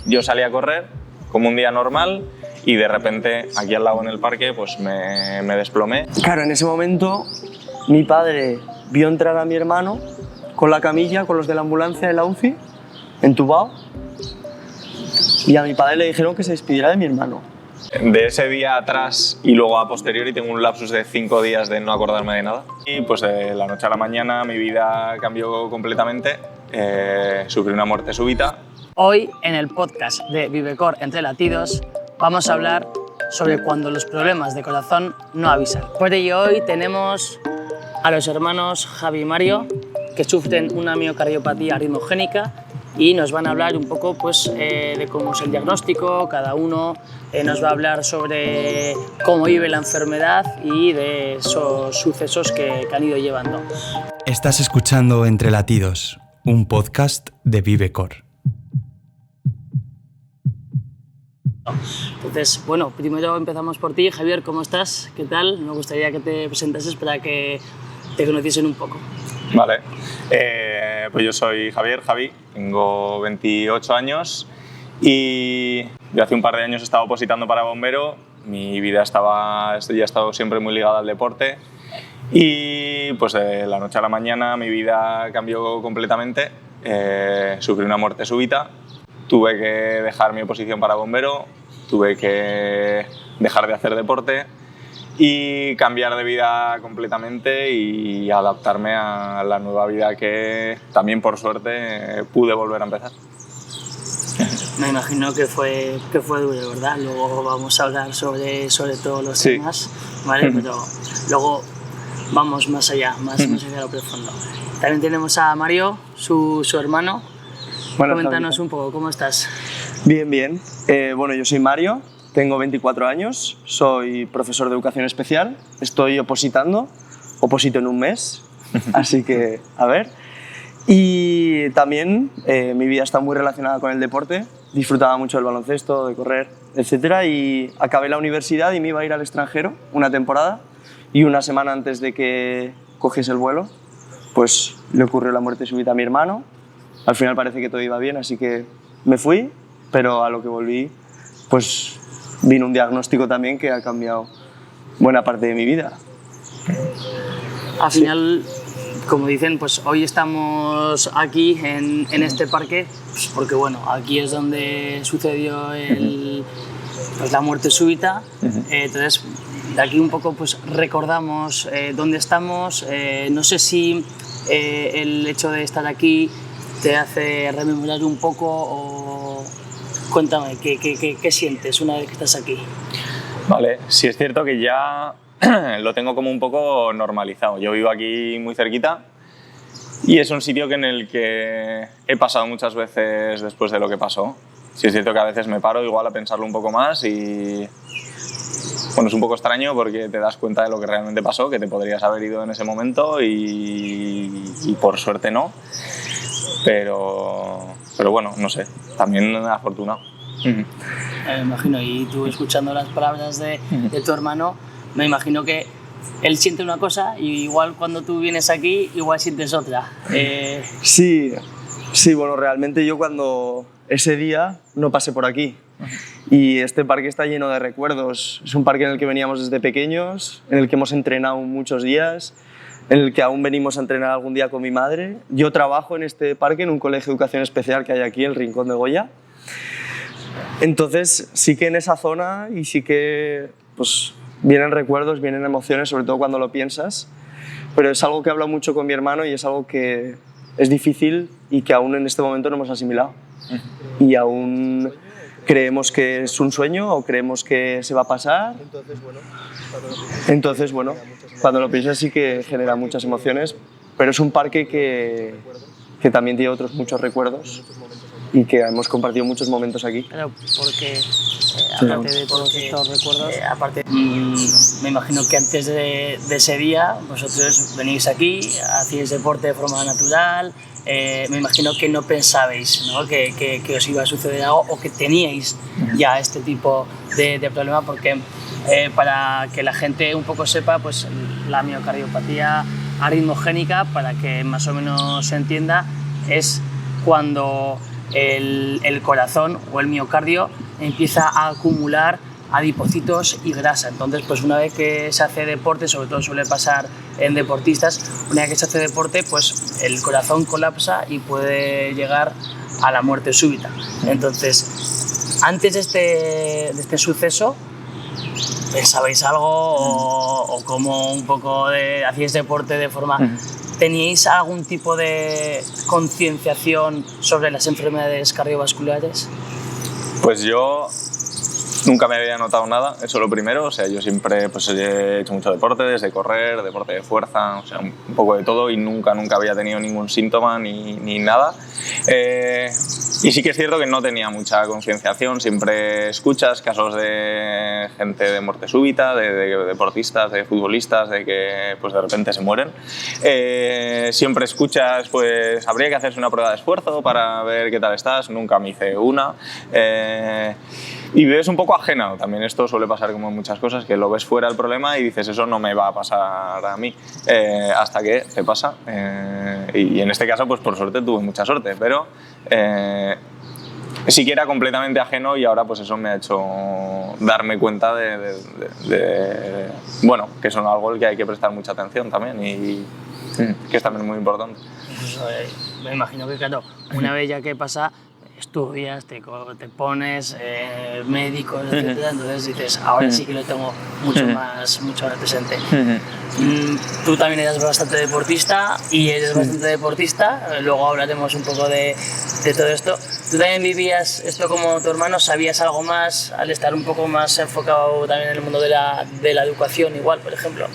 yo salí a correr como un día normal y de repente aquí al lado en el parque pues me desplomé. Claro, en ese momento mi padre vio entrar a mi hermano con la camilla, con los de la ambulancia de la UCI, entubado, y a mi padre le dijeron que se despidiera de mi hermano. De ese día atrás y luego a posteriori tengo un lapsus de 5 días de no acordarme de nada. Y pues de la noche a la mañana mi vida cambió completamente, sufrí una muerte súbita. Hoy en el podcast de Vivecor Entre Latidos vamos a hablar sobre cuando los problemas de corazón no avisan. Por ello hoy tenemos a los hermanos Javi y Mario que sufren una miocardiopatía arritmogénica y nos van a hablar un poco pues, de cómo es el diagnóstico, cada uno nos va a hablar sobre cómo vive la enfermedad y de esos sucesos que han ido llevando. Estás escuchando Entre Latidos, un podcast de Vivecor. Entonces, bueno, primero empezamos por ti. Javier, ¿cómo estás? ¿Qué tal? Me gustaría que te presentases para que te conociesen un poco. Vale, pues yo soy Javi, tengo 28 años y yo hace un par de años he estado opositando para bombero. Mi vida ya ha estado siempre muy ligada al deporte y pues de la noche a la mañana mi vida cambió completamente. Sufrí una muerte súbita, tuve que dejar mi oposición para bombero, tuve que dejar de hacer deporte y cambiar de vida completamente y adaptarme a la nueva vida que también por suerte pude volver a empezar. Me imagino que fue duro, ¿verdad? Luego vamos a hablar sobre todos los temas, ¿vale? Pero luego vamos más allá, más allá de lo profundo. También tenemos a Mario, su hermano. Bueno, coméntanos un poco, ¿cómo estás? Bien, bien. Bueno, yo soy Mario, tengo 24 años, soy profesor de educación especial, estoy oposito en un mes, así que a ver. Y también mi vida está muy relacionada con el deporte, disfrutaba mucho del baloncesto, de correr, etc. Y acabé la universidad y me iba a ir al extranjero una temporada y una semana antes de que cogiese el vuelo, pues le ocurrió la muerte súbita a mi hermano. Al final parece que todo iba bien, así que me fui, pero a lo que volví, pues vino un diagnóstico también que ha cambiado buena parte de mi vida. Al final, como dicen, pues hoy estamos aquí en este parque, pues porque bueno, aquí es donde sucedió pues la muerte súbita. Entonces, de aquí un poco pues recordamos dónde estamos. No sé si el hecho de estar aquí te hace rememorar un poco o cuéntame, ¿qué sientes una vez que estás aquí? Vale, sí es cierto que ya lo tengo como un poco normalizado. Yo vivo aquí muy cerquita y es un sitio en el que he pasado muchas veces después de lo que pasó. Sí es cierto que a veces me paro igual a pensarlo un poco más y bueno, es un poco extraño porque te das cuenta de lo que realmente pasó, que te podrías haber ido en ese momento y por suerte no. Pero bueno, no sé, también afortunado. Me imagino, y tú escuchando las palabras de tu hermano, me imagino que él siente una cosa y igual cuando tú vienes aquí, igual sientes otra. Sí, bueno, realmente yo cuando ese día no pasé por aquí. Y este parque está lleno de recuerdos. Es un parque en el que veníamos desde pequeños, en el que hemos entrenado muchos días, en el que aún venimos a entrenar algún día con mi madre. Yo trabajo en este parque, en un colegio de educación especial que hay aquí, el Rincón de Goya. Entonces sí que en esa zona y sí que pues, vienen recuerdos, vienen emociones, sobre todo cuando lo piensas. Pero es algo que hablo mucho con mi hermano y es algo que es difícil y que aún en este momento no hemos asimilado. Y aún creemos que es un sueño o creemos que se va a pasar. Entonces, bueno, cuando lo piensas sí que genera muchas emociones, pero es un parque que también tiene otros muchos recuerdos y que hemos compartido muchos momentos aquí. Claro, porque aparte de todos estos recuerdos, me imagino que antes de ese día vosotros venís aquí, hacíais deporte de forma natural. Me imagino que no pensabais, ¿no? que os iba a suceder algo o que teníais ya este tipo de problema, porque para que la gente un poco sepa, pues la miocardiopatía arritmogénica, para que más o menos se entienda, es cuando el corazón o el miocardio empieza a acumular adipocitos y grasa. Entonces, pues una vez que se hace deporte, sobre todo suele pasar en deportistas, una vez que se hace deporte, pues el corazón colapsa y puede llegar a la muerte súbita. Entonces, antes de este suceso, ¿pensabais algo o como un poco hacíais deporte de forma... ¿Teníais algún tipo de concienciación sobre las enfermedades cardiovasculares? Pues yo nunca me había notado nada, eso lo primero. O sea, yo siempre pues, he hecho mucho deporte, desde correr, deporte de fuerza, o sea, un poco de todo, y nunca había tenido ningún síntoma ni nada. Y sí que es cierto que no tenía mucha concienciación. Siempre escuchas casos de gente de muerte súbita, de deportistas, de futbolistas, de que pues, de repente se mueren. Siempre escuchas, pues habría que hacerse una prueba de esfuerzo para ver qué tal estás. Nunca me hice una. Y ves un poco ajeno. También esto suele pasar como en muchas cosas, que lo ves fuera del problema y dices, eso no me va a pasar a mí, hasta que te pasa. Y en este caso, pues por suerte tuve mucha suerte, pero sí que era completamente ajeno, y ahora pues eso me ha hecho darme cuenta bueno, que es algo al que hay que prestar mucha atención también, y que es también muy importante. Me imagino que, claro, una vez ya que pasa, estudias, te pones, médicos, etc. Entonces dices, ahora sí que lo tengo mucho más presente. Tú también eres bastante deportista y eres bastante deportista, luego hablaremos un poco de todo esto. ¿Tú también vivías esto como tu hermano? ¿Sabías algo más al estar un poco más enfocado también en el mundo de la educación igual, por ejemplo?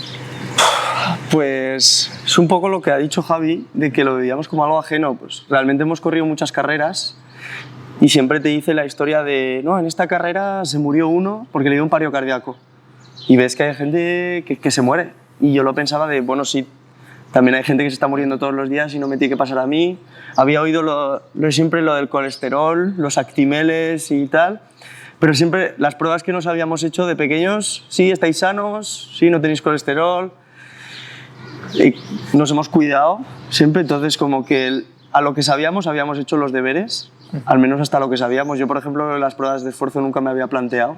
Pues es un poco lo que ha dicho Javi, de que lo veíamos como algo ajeno. Pues realmente hemos corrido muchas carreras y siempre te dice la historia de, no, en esta carrera se murió uno porque le dio un paro cardíaco. Y ves que hay gente que se muere. Y yo lo pensaba de, bueno, sí, también hay gente que se está muriendo todos los días y no me tiene que pasar a mí. Había oído siempre lo del colesterol, los actimeles y tal, pero siempre las pruebas que nos habíamos hecho de pequeños, sí, estáis sanos, sí, no tenéis colesterol. Y nos hemos cuidado siempre, entonces como que a lo que sabíamos habíamos hecho los deberes, al menos hasta lo que sabíamos. Yo, por ejemplo, las pruebas de esfuerzo nunca me había planteado.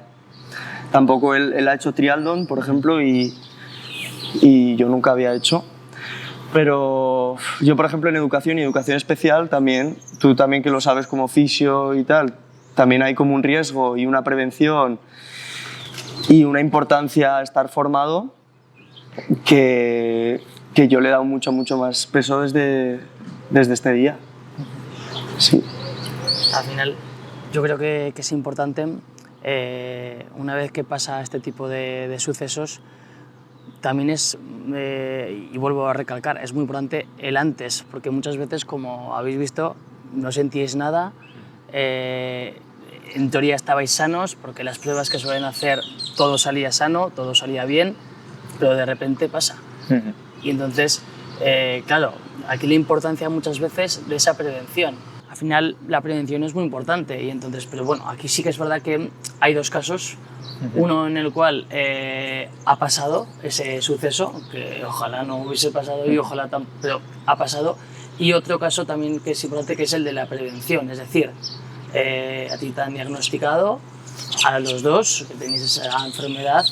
Tampoco él ha hecho triatlón, por ejemplo, y yo nunca había hecho. Pero yo, por ejemplo, en educación y educación especial también, tú también que lo sabes como fisio y tal, también hay como un riesgo y una prevención y una importancia a estar formado que yo le he dado mucho más peso desde este día. Sí. Al final, yo creo que es importante, una vez que pasa este tipo de sucesos, también es, y vuelvo a recalcar, es muy importante el antes, porque muchas veces, como habéis visto, no sentíais nada, en teoría estabais sanos, porque las pruebas que suelen hacer todo salía sano, todo salía bien, pero de repente pasa. Y entonces, claro, aquí la importancia muchas veces de esa prevención. Al final la prevención es muy importante, y entonces, pero bueno, aquí sí que es verdad que hay dos casos. Uno en el cual ha pasado ese suceso, que ojalá no hubiese pasado y ojalá pero ha pasado, y otro caso también que es importante, que es el de la prevención, es decir, a ti te han diagnosticado, a los dos que tenéis esa enfermedad,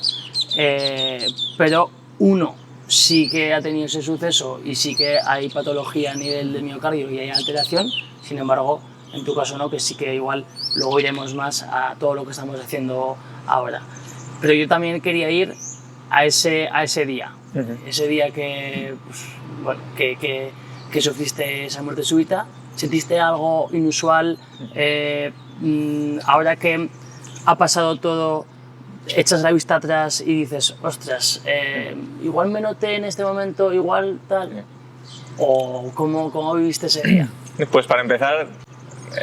pero uno sí que ha tenido ese suceso y sí que hay patología a nivel del miocardio y hay alteración. Sin embargo, en tu caso no, que sí que igual luego iremos más a todo lo que estamos haciendo ahora. Pero yo también quería ir a ese día, ese día que, pues, bueno, que sufriste esa muerte súbita. ¿Sentiste algo inusual? Ahora que ha pasado todo, echas la vista atrás y dices, ostras, igual me noté en este momento, igual tal. ¿O cómo viviste ese día? Pues para empezar,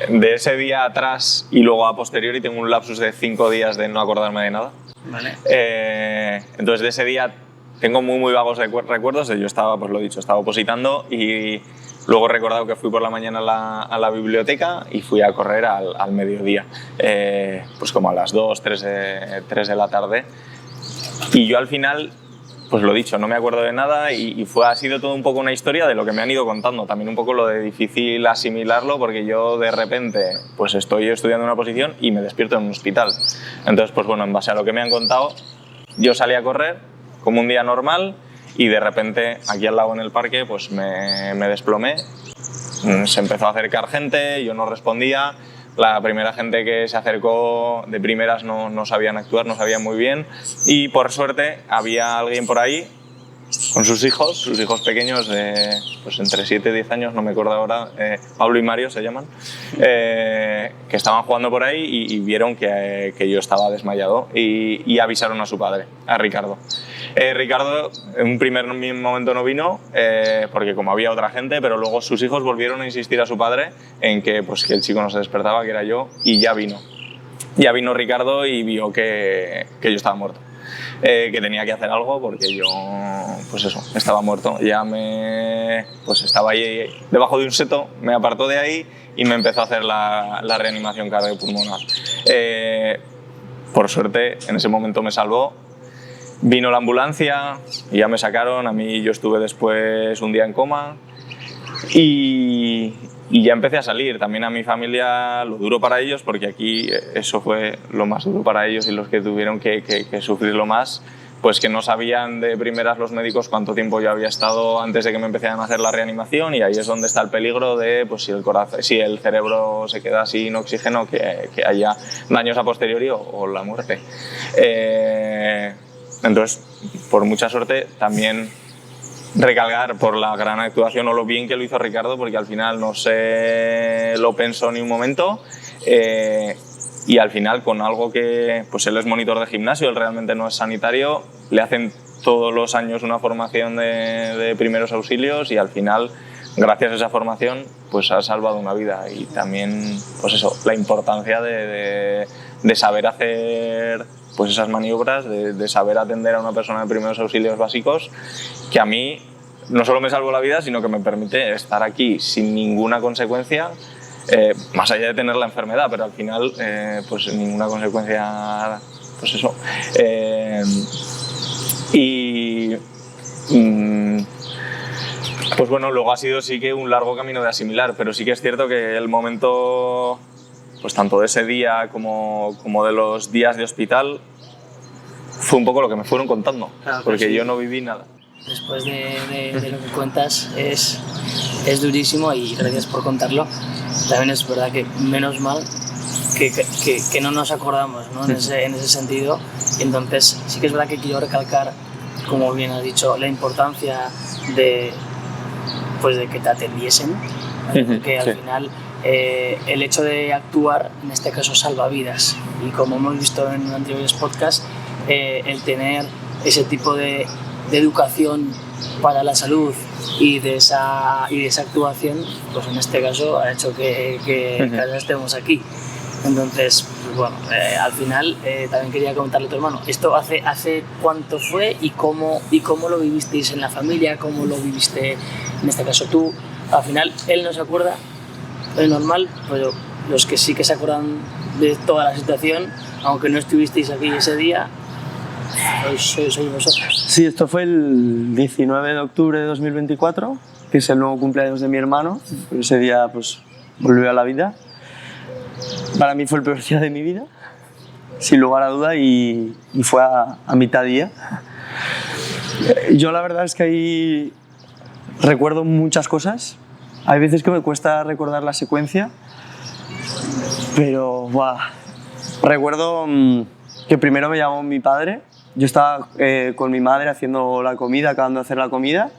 de ese día atrás y luego a posteriori tengo un lapsus de 5 días de no acordarme de nada. Vale. Entonces de ese día tengo muy vagos recuerdos. Yo estaba, pues lo dicho, estaba opositando, y luego he recordado que fui por la mañana a la biblioteca y fui a correr al mediodía, pues como a las 2, 3 de la tarde. Y yo al final pues lo dicho, no me acuerdo de nada y ha sido todo un poco una historia de lo que me han ido contando. También un poco lo de difícil asimilarlo porque yo de repente pues estoy estudiando una posición y me despierto en un hospital. Entonces, pues bueno, en base a lo que me han contado, yo salí a correr como un día normal y de repente aquí al lado en el parque pues me desplomé. Se empezó a acercar gente, yo no respondía. La primera gente que se acercó de primeras no sabían actuar, no sabían muy bien y por suerte había alguien por ahí con sus hijos pequeños de pues entre 7 y 10 años, no me acuerdo ahora, Pablo y Mario se llaman, que estaban jugando por ahí y vieron que yo estaba desmayado y avisaron a su padre, a Ricardo. Ricardo en un primer momento no vino porque como había otra gente, pero luego sus hijos volvieron a insistir a su padre en que, pues, que el chico no se despertaba, que era yo, y ya vino. Ya vino Ricardo y vio que yo estaba muerto. Que tenía que hacer algo porque yo, pues eso, estaba muerto. Pues estaba ahí debajo de un seto, me apartó de ahí y me empezó a hacer la reanimación cardiopulmonar. Por suerte, en ese momento me salvó. Vino la ambulancia y ya me sacaron. A mí yo estuve después un día en coma y ya empecé a salir. También a mi familia lo duro para ellos, porque aquí eso fue lo más duro para ellos y los que tuvieron que sufrirlo más, pues que no sabían de primeras los médicos cuánto tiempo yo había estado antes de que me empezaran a hacer la reanimación, y ahí es donde está el peligro de pues, si el cerebro se queda sin oxígeno, que haya daños a posteriori o la muerte. Entonces, por mucha suerte, también recalcar por la gran actuación o lo bien que lo hizo Ricardo, porque al final no se lo pensó ni un momento y al final con algo que pues él es monitor de gimnasio, él realmente no es sanitario, le hacen todos los años una formación de primeros auxilios y al final gracias a esa formación pues ha salvado una vida. Y también pues eso, la importancia de saber hacer pues esas maniobras, de saber atender a una persona de primeros auxilios básicos, que a mí no solo me salvó la vida, sino que me permite estar aquí sin ninguna consecuencia, más allá de tener la enfermedad, pero al final pues ninguna consecuencia, pues eso. Pues bueno, luego ha sido sí que un largo camino de asimilar, pero sí que es cierto que el momento, pues tanto de ese día como de los días de hospital, fue un poco lo que me fueron contando, claro, porque sí, yo no viví nada. Después de lo que cuentas es durísimo y gracias por contarlo. También es verdad que menos mal que no nos acordamos, ¿no? en ese sentido. Y entonces sí que es verdad que quiero recalcar, como bien has dicho, la importancia de que te atendiesen, ¿vale? Porque al final el hecho de actuar, en este caso, salva vidas. Y como hemos visto en anteriores podcasts, el tener ese tipo de educación para la salud y de esa actuación, pues en este caso ha hecho que ahora estemos aquí. Entonces, pues bueno, al final también quería comentarle a tu hermano, ¿esto hace cuánto fue y cómo lo vivisteis en la familia? ¿Cómo lo viviste, en este caso tú? Al final, él no se acuerda, es normal, pero los que sí que se acuerdan de toda la situación, aunque no estuvisteis aquí ese día, sois vosotros. Sí, esto fue el 19 de octubre de 2024, que es el nuevo cumpleaños de mi hermano. Ese día pues volvió a la vida. Para mí fue el peor día de mi vida, sin lugar a duda, y fue a mitad día. Yo la verdad es que ahí recuerdo muchas cosas. Hay veces que me cuesta recordar la secuencia, pero recuerdo que primero me llamó mi padre. Yo estaba con mi madre haciendo la comida, acabando de hacer la comida.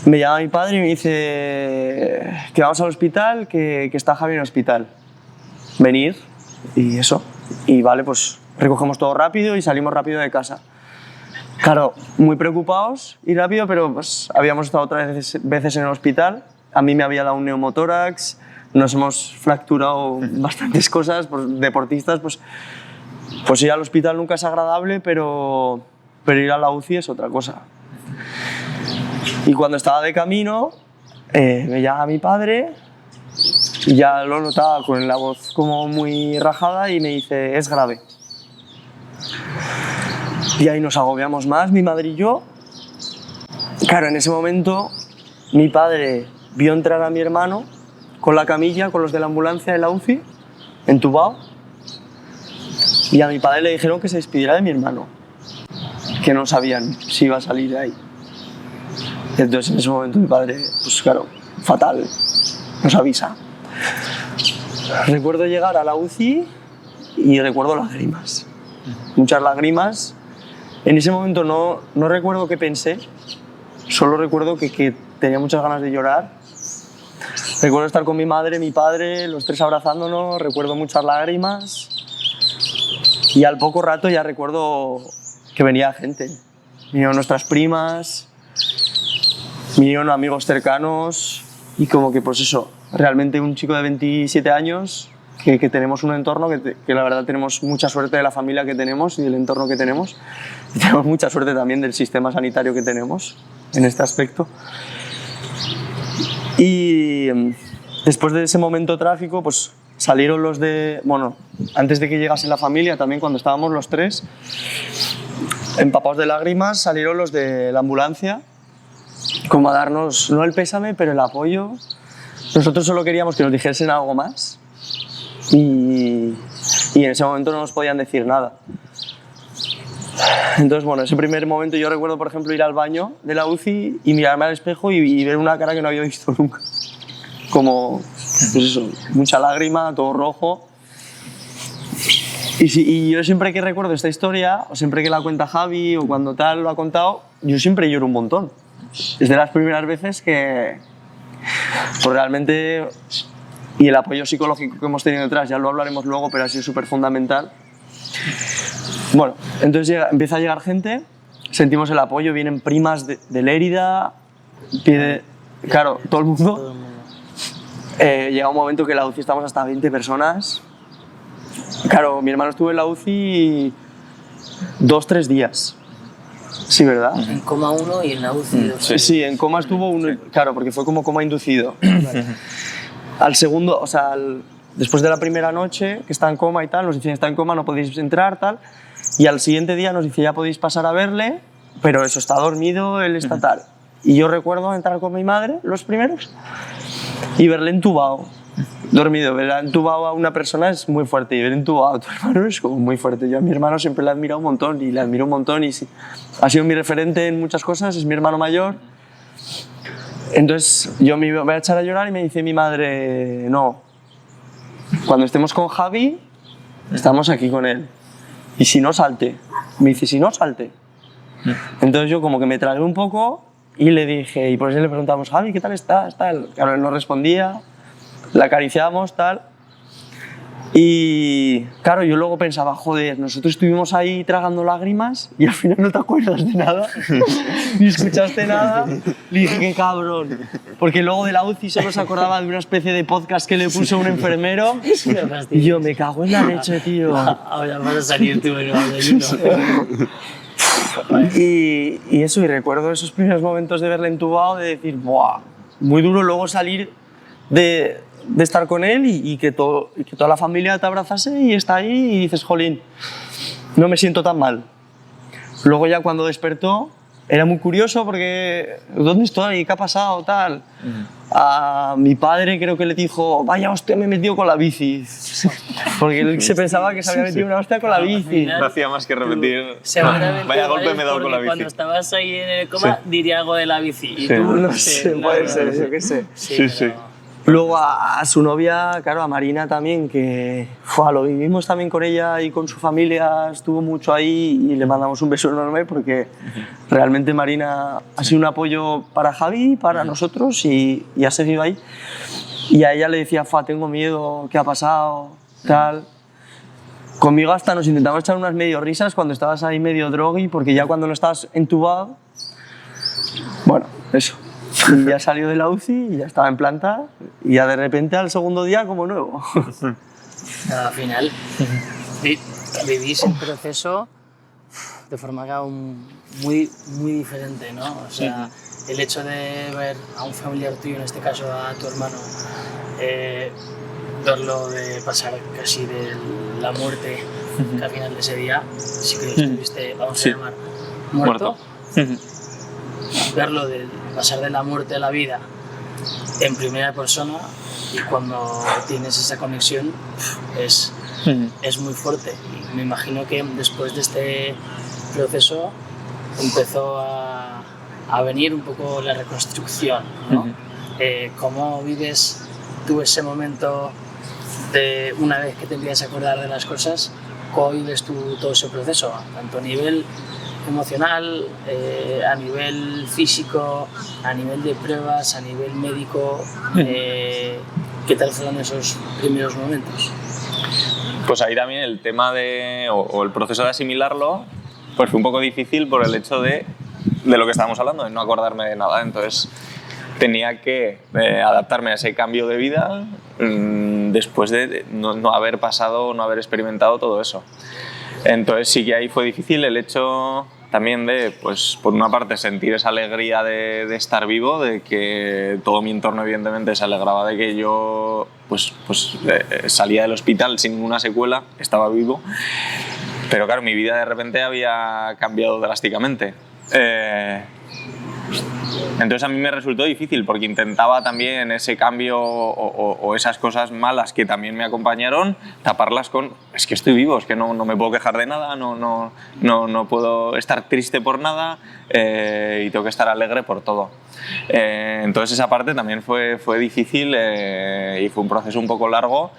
Me llama mi padre y me dice que vamos al hospital, que está Javi en el hospital. Venir y eso. Y vale, pues recogemos todo rápido y salimos rápido de casa. Claro, muy preocupados y rápido, pero pues habíamos estado otras veces en el hospital. A mí me había dado un neumotórax, nos hemos fracturado bastantes cosas, pues, deportistas, pues ir al hospital nunca es agradable, pero ir a la UCI es otra cosa. Y cuando estaba de camino, me llama mi padre, y ya lo notaba con la voz como muy rajada y me dice, es grave. Y ahí nos agobiamos más, mi madre y yo. Claro, en ese momento mi padre vio entrar a mi hermano con la camilla, con los de la ambulancia de la UCI, entubado. Y a mi padre le dijeron que se despidiera de mi hermano, que no sabían si iba a salir de ahí. Entonces en ese momento mi padre, pues claro, fatal, nos avisa. Recuerdo llegar a la UCI y recuerdo lágrimas, muchas lágrimas. En ese momento no recuerdo qué pensé, solo recuerdo que tenía muchas ganas de llorar. Recuerdo estar con mi madre, mi padre, los tres abrazándonos, recuerdo muchas lágrimas. Y al poco rato ya recuerdo que venía gente. Vinieron nuestras primas, vinieron amigos cercanos y como que pues eso, realmente un chico de 27 años que tenemos un entorno que la verdad tenemos mucha suerte de la familia que tenemos y del entorno que tenemos. Y tenemos mucha suerte también del sistema sanitario que tenemos en este aspecto. Y después de ese momento trágico, pues salieron los de... Bueno, antes de que llegase la familia, también cuando estábamos los tres, empapados de lágrimas, salieron los de la ambulancia, como a darnos, no el pésame, pero el apoyo. Nosotros solo queríamos que nos dijesen algo más y en ese momento no nos podían decir nada. Entonces, bueno, ese primer momento yo recuerdo, por ejemplo, ir al baño de la UCI y mirarme al espejo y ver una cara que no había visto nunca. Como, pues eso, mucha lágrima, todo rojo. Y yo siempre que recuerdo esta historia, o siempre que la cuenta Javi, o cuando tal lo ha contado, yo siempre lloro un montón. Es de las primeras veces que, pues realmente, y el apoyo psicológico que hemos tenido detrás, ya lo hablaremos luego, pero ha sido súper fundamental. Bueno, entonces empieza a llegar gente, sentimos el apoyo, vienen primas de Lérida, claro, todo el mundo. Llega un momento que en la UCI estamos hasta 20 personas. Claro, mi hermano estuvo en la UCI 2-3 días. Sí, ¿verdad? En coma 1 y en la UCI 2. Sí, en coma estuvo uno, claro, porque fue como coma inducido. Al segundo, o sea, después de la primera noche que está en coma y tal, nos dicen está en coma, no podéis entrar, tal. Y al siguiente día nos dice ya podéis pasar a verle, pero eso, está dormido, él está tal. Y yo recuerdo entrar con mi madre, los primeros, y verle entubado, dormido. Ver entubado a una persona es muy fuerte y ver entubado a tu hermano es como muy fuerte. Yo a mi hermano siempre le he admirado un montón y le admiro un montón y sí, ha sido mi referente en muchas cosas, es mi hermano mayor. Entonces yo me voy a echar a llorar y me dice mi madre, no, cuando estemos con Javi, estamos aquí con él. Y si no, salte. Me dice, si no, salte. Entonces yo como que me tragué un poco y le dije, y por eso le preguntamos, Javi, ¿qué tal estás? Tal. Claro, él no respondía, la acariciamos, tal. Y claro, yo luego pensaba, joder, nosotros estuvimos ahí tragando lágrimas y al final no te acuerdas de nada, ni escuchaste nada. Le dije, qué cabrón. Porque luego de la UCI solo se acordaba de una especie de podcast que le puso un enfermero. Y yo, me cago en la leche, tío. Ahora vas a salir tú en el desayuno. Y eso, y recuerdo esos primeros momentos de verle entubado, de decir, ¡buah! Muy duro luego salir de estar con él y que toda la familia te abrazase y está ahí y dices, jolín, no me siento tan mal. Luego ya cuando despertó era muy curioso porque ¿dónde estoy? ¿Qué ha pasado? Tal. A mi padre creo que le dijo, vaya hostia, me he metido con la bici. Porque él se pensaba que se había metido una hostia con la bici. No hacía más que repetir, Seguramente vaya golpe me he dado con la bici. Cuando estabas ahí en el coma diría algo de la bici. Y Sí. tú, No sé, puede ser, yo qué sé. Sí, sí. Luego a su novia, claro, a Marina también, que lo vivimos también con ella y con su familia, estuvo mucho ahí y le mandamos un beso enorme porque realmente Marina ha sido un apoyo para Javi, para nosotros y ha seguido ahí. Y a ella le decía, tengo miedo, ¿qué ha pasado? Tal. Conmigo hasta nos intentamos echar unas medio risas cuando estabas ahí medio drogui, porque ya cuando no estabas entubado, bueno, eso. Y ya salió de la UCI y ya estaba en planta y ya de repente al segundo día como nuevo. Al final vivís el proceso de forma muy, muy diferente, ¿no? O sea, el hecho de ver a un familiar tuyo, en este caso a tu hermano, verlo de pasar casi de la muerte que al final de ese día sí que estuviste, vamos a llamar, Muerto. Verlo de pasar de la muerte a la vida en primera persona, y cuando tienes esa conexión es muy fuerte. Y me imagino que después de este proceso empezó a venir un poco la reconstrucción, ¿no? ¿Cómo vives tú ese momento de una vez que te empiezas a acordar de las cosas? ¿Cómo vives tú todo ese proceso? Tanto a nivel emocional, a nivel físico, a nivel de pruebas, a nivel médico. ¿Qué tal fueron esos primeros momentos? Pues ahí también el tema o el proceso de asimilarlo, pues fue un poco difícil por el hecho de lo que estábamos hablando, de no acordarme de nada. Entonces tenía que adaptarme a ese cambio de vida después de no haber pasado, no haber experimentado todo eso. Entonces sí que ahí fue difícil el hecho también de, pues por una parte, sentir esa alegría de estar vivo, de que todo mi entorno evidentemente se alegraba de que yo pues salía del hospital sin ninguna secuela, estaba vivo, pero claro, mi vida de repente había cambiado drásticamente. Entonces a mí me resultó difícil porque intentaba también ese cambio o esas cosas malas que también me acompañaron, taparlas con es que estoy vivo, es que no me puedo quejar de nada, no puedo estar triste por nada y tengo que estar alegre por todo. Entonces esa parte también fue difícil y fue un proceso un poco largo.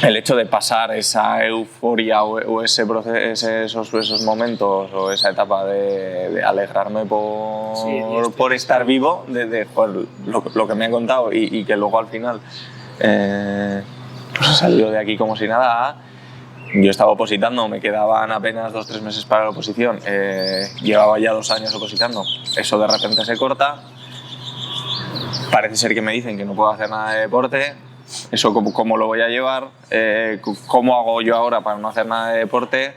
El hecho de pasar esa euforia o ese proceso, esos momentos o esa etapa de alegrarme por estar vivo, por lo que me han contado y que luego al final pues he salido de aquí como si nada. Yo estaba opositando, me quedaban apenas 2-3 meses para la oposición, llevaba ya 2 años opositando, eso de repente se corta, parece ser que me dicen que no puedo hacer nada de deporte. Eso cómo lo voy a llevar, cómo hago yo ahora para no hacer nada de deporte.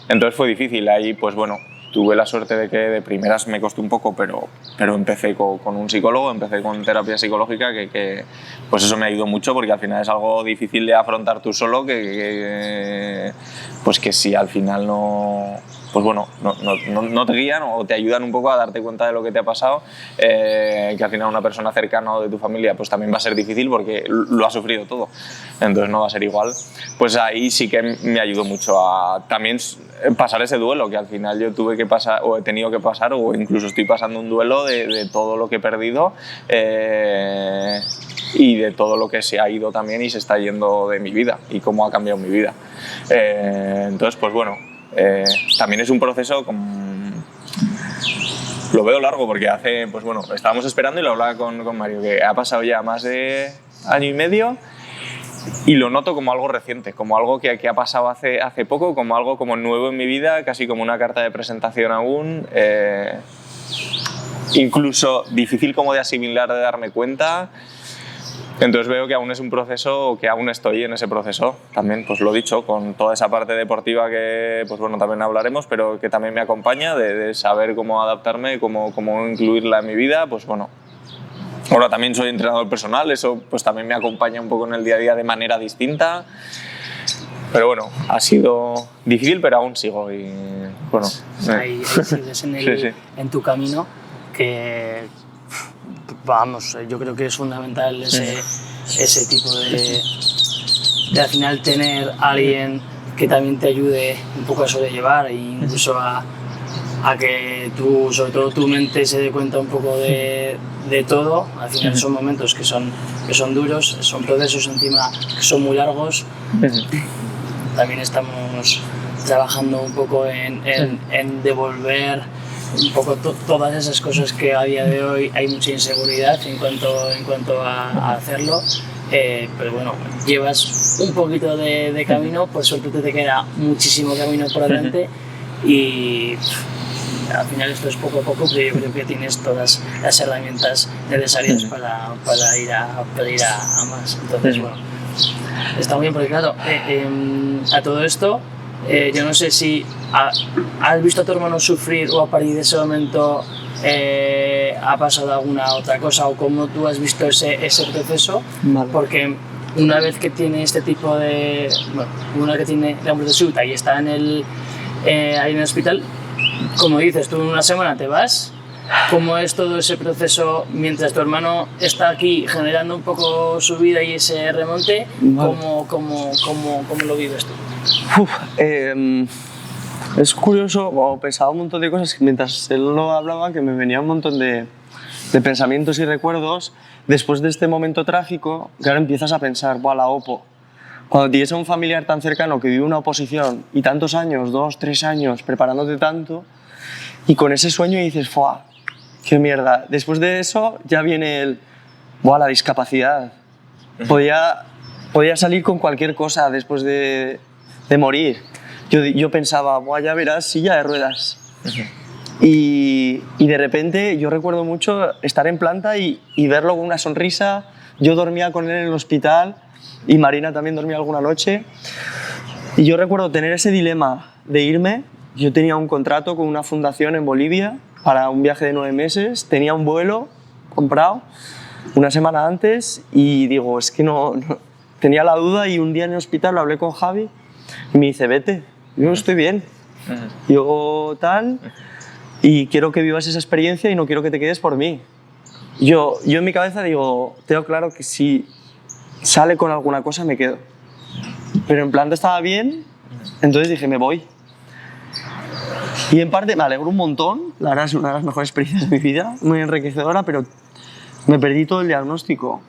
Entonces fue difícil. Ahí pues bueno, tuve la suerte de que de primeras me costó un poco, pero empecé con un psicólogo, empecé con terapia psicológica que pues eso me ayudó mucho, porque al final es algo difícil de afrontar tú solo, pues que si al final pues bueno, no te guían o te ayudan un poco a darte cuenta de lo que te ha pasado, que al final una persona cercana o de tu familia pues también va a ser difícil porque lo ha sufrido todo, entonces no va a ser igual. Pues ahí sí que me ayudó mucho a también pasar ese duelo, que al final yo tuve que pasar o he tenido que pasar o incluso estoy pasando un duelo de todo lo que he perdido y de todo lo que se ha ido también y se está yendo de mi vida y cómo ha cambiado mi vida. Entonces pues bueno, también es un proceso lo veo largo, porque pues bueno, estábamos esperando y lo hablaba con Mario, que ha pasado ya más de 1 año y medio y lo noto como algo reciente, como algo que ha pasado hace poco, como algo como nuevo en mi vida, casi como una carta de presentación aún, incluso difícil como de asimilar, de darme cuenta. Entonces veo que aún es un proceso, que aún estoy en ese proceso. También, pues lo dicho, con toda esa parte deportiva que, pues bueno, también hablaremos, pero que también me acompaña, de saber cómo adaptarme, cómo incluirla en mi vida, pues bueno. Ahora también soy entrenador personal, eso pues también me acompaña un poco en el día a día de manera distinta. Pero bueno, ha sido difícil, pero aún sigo y bueno. Ahí sigues en tu camino, que vamos, yo creo que es fundamental ese tipo de al final tener a alguien que también te ayude un poco a sobrellevar e incluso a que sobre todo tu mente se dé cuenta un poco de todo. Al final son momentos que son duros, son procesos encima que son muy largos. También estamos trabajando un poco en devolver un poco todas esas cosas que a día de hoy hay mucha inseguridad en cuanto a hacerlo, pero bueno, llevas un poquito de camino, por suerte te queda muchísimo camino por delante y al final esto es poco a poco, pero yo creo que tienes todas las herramientas necesarias para ir a más. Entonces bueno, está muy bien, porque claro, a todo esto yo no sé si has visto a tu hermano sufrir o a partir de ese momento ha pasado alguna otra cosa, o cómo tú has visto ese proceso. Vale. Porque una vez que tiene este tipo de... Bueno, una vez que tiene la muerte súbita y está ahí en el hospital, como dices, tú en una semana te vas. ¿Cómo es todo ese proceso mientras tu hermano está aquí generando un poco su vida y ese remonte? Vale. ¿Cómo lo vives tú? Es curioso, o pensaba un montón de cosas mientras él lo hablaba, que me venía un montón de pensamientos y recuerdos. Después de este momento trágico, que ahora empiezas a pensar, ¡buah, la OPO! Cuando tienes a un familiar tan cercano que vive una oposición y tantos años, 2, 3 años, preparándote tanto, y con ese sueño y dices, ¡fuah! ¡Qué mierda! Después de eso ya viene ¡buah, la discapacidad! Podía salir con cualquier cosa después de morir. Yo pensaba, ¡buah, ya verás, silla de ruedas! Y de repente yo recuerdo mucho estar en planta y verlo con una sonrisa. Yo dormía con él en el hospital y Marina también dormía alguna noche. Y yo recuerdo tener ese dilema de irme. Yo tenía un contrato con una fundación en Bolivia para un viaje de 9 meses. Tenía un vuelo comprado una semana antes y digo, es que no. Tenía la duda y un día en el hospital lo hablé con Javi y me dice, vete, yo estoy bien. Yo tal... Y quiero que vivas esa experiencia y no quiero que te quedes por mí. Yo en mi cabeza digo, tengo claro que si sale con alguna cosa me quedo. Pero en planta estaba bien, entonces dije, me voy. Y en parte me alegro un montón, la verdad es una de las mejores experiencias de mi vida, muy enriquecedora, pero me perdí todo el diagnóstico.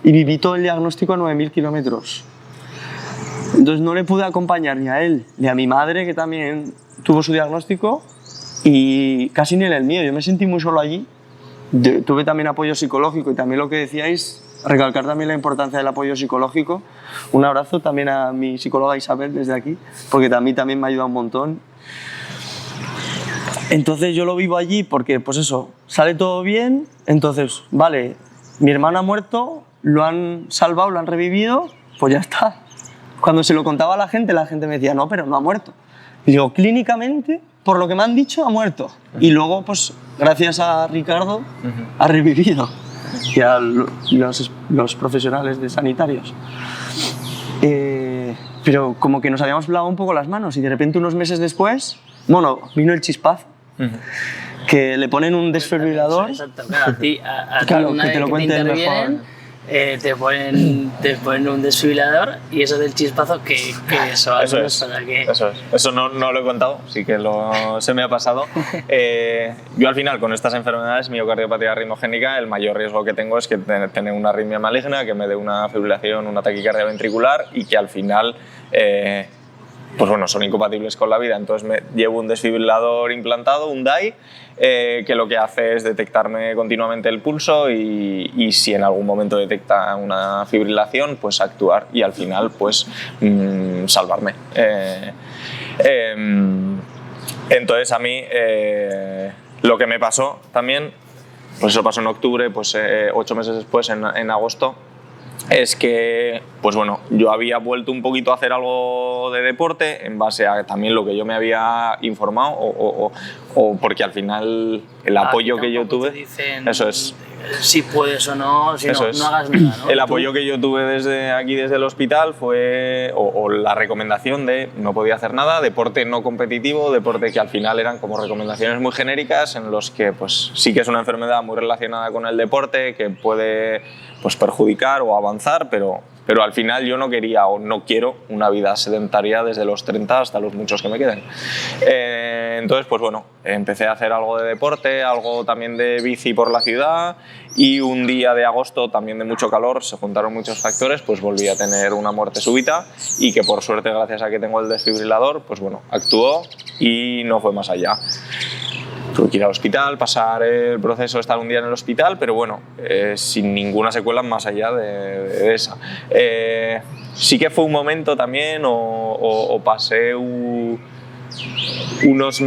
Y viví todo el diagnóstico a 9.000 kilómetros. Entonces no le pude acompañar ni a él, ni a mi madre, que también tuvo su diagnóstico, y casi ni en el mío. Yo me sentí muy solo allí. Tuve también apoyo psicológico y también lo que decíais, recalcar también la importancia del apoyo psicológico. Un abrazo también a mi psicóloga Isabel desde aquí, porque también me ha ayudado un montón. Entonces yo lo vivo allí porque, pues eso, sale todo bien, entonces, vale, mi hermano ha muerto, lo han salvado, lo han revivido, pues ya está. Cuando se lo contaba a la gente me decía, no, pero no ha muerto. Y digo, clínicamente, por lo que me han dicho, ha muerto. Y luego, pues, gracias a Ricardo, ha revivido. Y a los profesionales de sanitarios. Pero como que nos habíamos lavado un poco las manos y de repente unos meses después, bueno, vino el chispazo. Que le ponen un desfibrilador. Exacto, claro, a ti claro, una que vez te lo que te cuente intervienen, te ponen un desfibrilador y eso del chispazo que eso es. para que... Eso no lo he contado, sí que se me ha pasado. Yo al final con estas enfermedades, miocardiopatía ritmogénica, el mayor riesgo que tengo es que tener una arritmia maligna, que me dé una fibrilación, una taquicardia ventricular y que al final pues bueno, son incompatibles con la vida. Entonces me llevo un desfibrilador implantado, un DAI, que lo que hace es detectarme continuamente el pulso y si en algún momento detecta una fibrilación, pues actuar y al final pues salvarme. Entonces a mí lo que me pasó también, pues eso pasó en octubre, pues 8 meses después, en agosto, es que, pues bueno, yo había vuelto un poquito a hacer algo de deporte en base a también lo que yo me había informado o porque al final el apoyo que yo tuve, dicen eso es, si puedes o no, si eso no, es. no hagas nada, ¿no? El apoyo que yo tuve desde el hospital fue o la recomendación de no podía hacer nada, deporte no competitivo, deporte que al final eran como recomendaciones muy genéricas en los que pues sí que es una enfermedad muy relacionada con el deporte que puede pues perjudicar o avanzar, pero al final yo no quería o no quiero una vida sedentaria desde los 30 hasta los muchos que me queden. Entonces, pues bueno, empecé a hacer algo de deporte, algo también de bici por la ciudad y un día de agosto también de mucho calor, se juntaron muchos factores, pues volví a tener una muerte súbita y que por suerte, gracias a que tengo el desfibrilador, pues bueno, actuó y no fue más allá. Tuve que ir al hospital, pasar el proceso de estar un día en el hospital, pero bueno, sin ninguna secuela más allá de esa. Sí que fue un momento también, o pasé unas